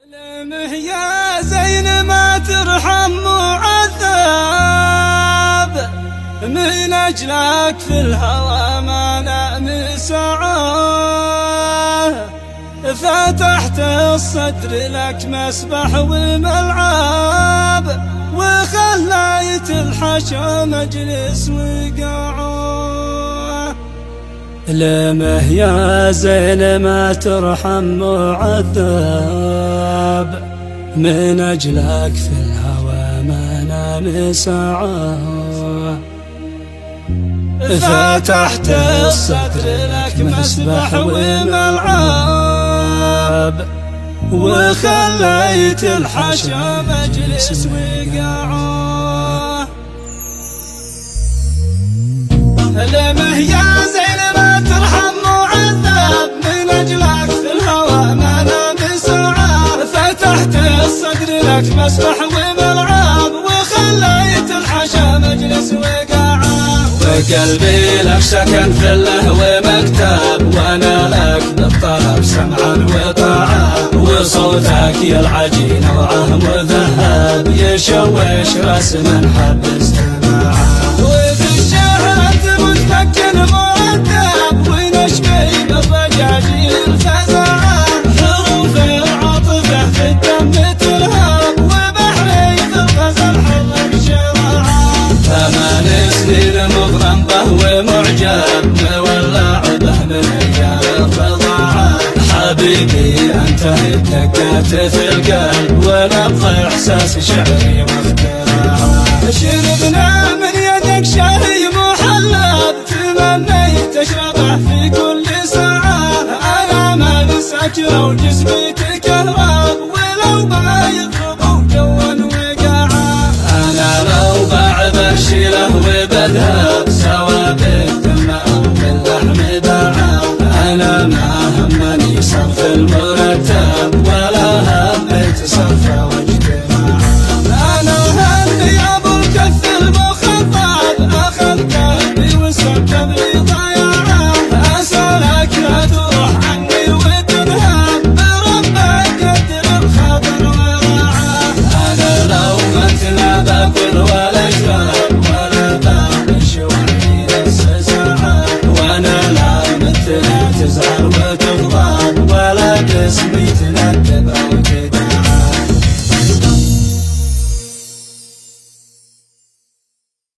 لمه يا زين ما ترحم معذب، من أجلك في الهوى ما نام ساعة، فتحت الصدر لك مسبح وملعب، وخليت الحشا مجلس وقاعة. لمه يا زين ما ترحم معذب، من أجلك في الهوى ما نام ساعة، فتحت الصدر لك مسبح وملعب، وخليت الحشا مجلس وقاعة. لمه يا زين ما ترحم معذب، من أجلك في الهوى ما نام ساعة، فتحت الصدر لك مسبح وملعب، وخليت الحشا مجلس وقاعة. وقلبي لك سكن في اللهو مكتب، وانا لك بالطلب سمعا وطاعة، وصوتك يا العجين وعهم وذهب، يشوش راس من حب استماعه. وفي الشهر متمكن مؤدب، ونشكي بالرجاجيل فزعه، حروف العاطفة في الدم تلهب، وبحري في الغزل حضر شراعه. 8 سنين مغرم به ومعجب، مولع به من ايام الرضاعه. حبيبي انت دقات في القلب، ونبض احساس شعري واختراعه. شربنا من يدك شاهي محلب، تمنيت اشربه في كل ساعه. انا ما نساك لو جسمي تكهرب، ولو ما يضربوا جوا وقاعه. انا لو باع بشيله وبذهب، سوا بالدم او باللحم باعه. انا ما همني صرف المرتب، ولا هميت صرف